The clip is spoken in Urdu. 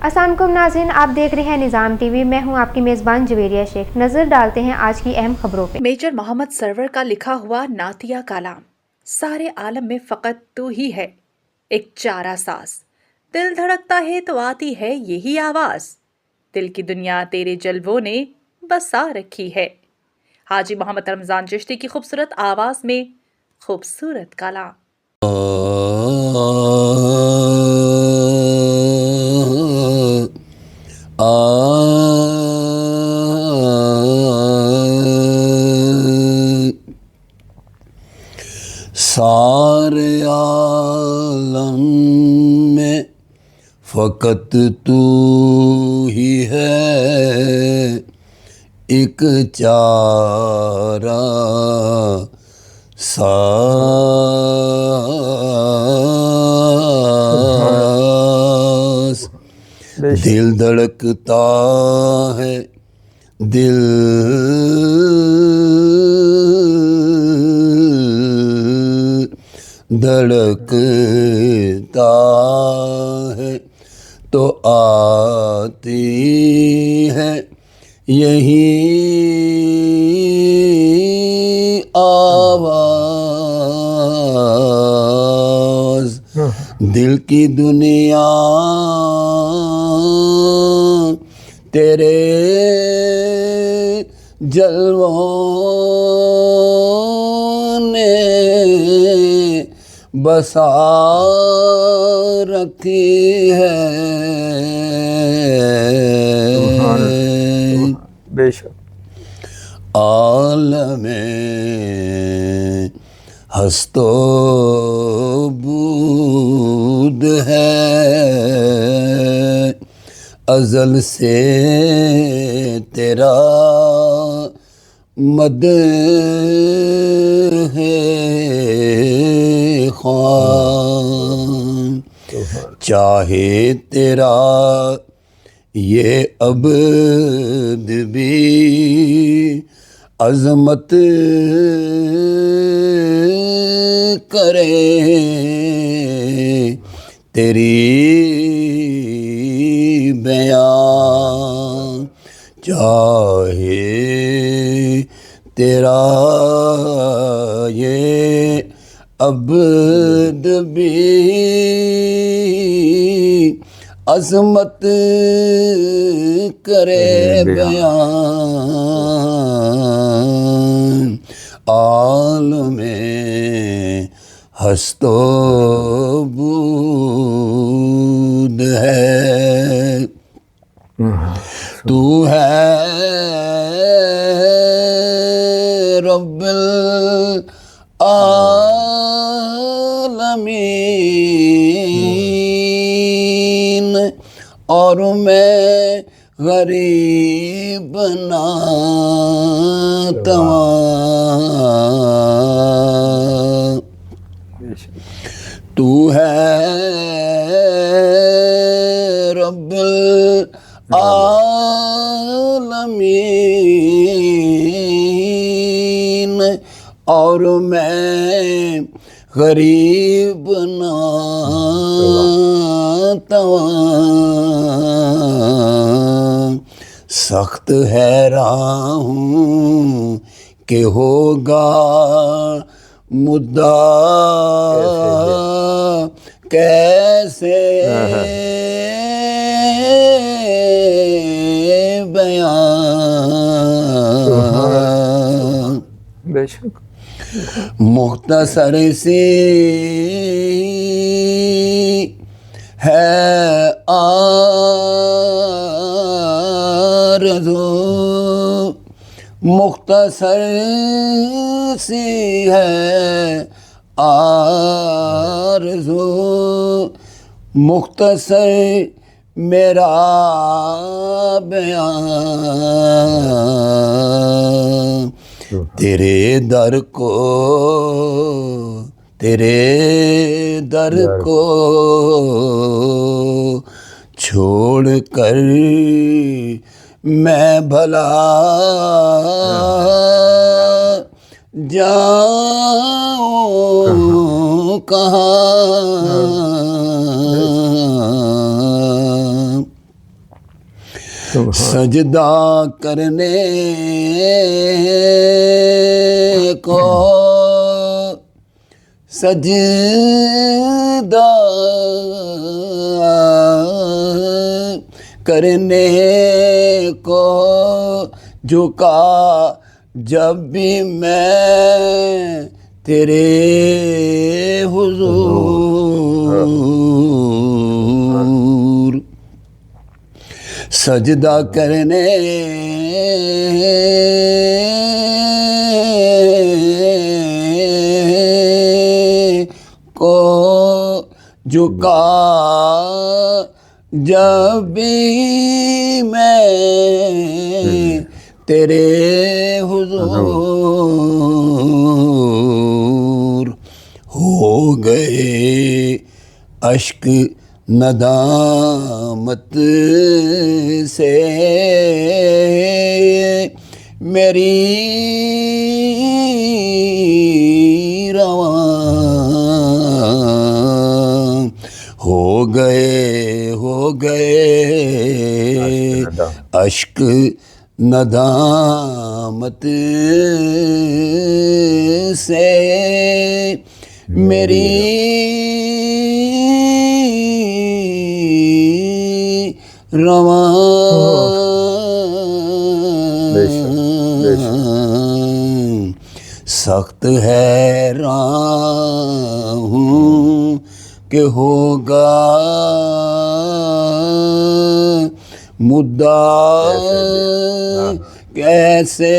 السلام علیکم ناظرین، آپ دیکھ رہے ہیں نظام ٹی وی۔ میں ہوں آپ کی میزبان جویریہ شیخ۔ نظر ڈالتے ہیں آج کی اہم خبروں پہ۔ میجر محمد سرور کا لکھا ہوا نعتیہ کلام، سارے عالم میں فقط تو ہی ہے ایک چارہ ساز، دل دھڑکتا ہے تو آتی ہے یہی آواز، دل کی دنیا تیرے جلووں نے بسا رکھی ہے۔ حاجی محمد رمضان چشتی کی خوبصورت آواز میں خوبصورت کلام۔ سارے عالم میں فقط تو ہی ہے ایک چارہ ساز، دل دھڑکتا ہے دھڑکتا ہے تو آتی ہے یہی آواز، دل کی دنیا تیرے جلووں نے بسا رکھی ہے۔ بے شک عالم ہست و بود ہے، ازل سے تیرا مد ہے خوان، چاہے تیرا یہ عبد بھی عظمت کرے، تیری بیان چاہے تیرا یہ عبد بھی عظمت کرے بیان، عالم ہست و بود ہے، تو ہے رب العالمین، اور میں غریب ناتواں، تو ہے رب العالمین، اور میں غریب ناتواں، سخت حیران ہوں کہ ہوگا مدعا کیسے بیان، بے شک مختصر سی ہے آرزو، مختصر سی ہے آرزو، مختصر میرا بیان، تیرے در کو چھوڑ کر میں بھلا جاؤں کہاں، سجدہ کرنے کو سجدہ کرنے کو جھکا جب بھی میں تیرے حضور، سجدہ کرنے کو جھکا جب بھی میں تیرے حضور، ہو گئے اشک ندامت سے میری رواں، ہو گئے اشک ندامت سے میری رواں، سخت حیران ہوں کہ ہوگا مدعا کیسے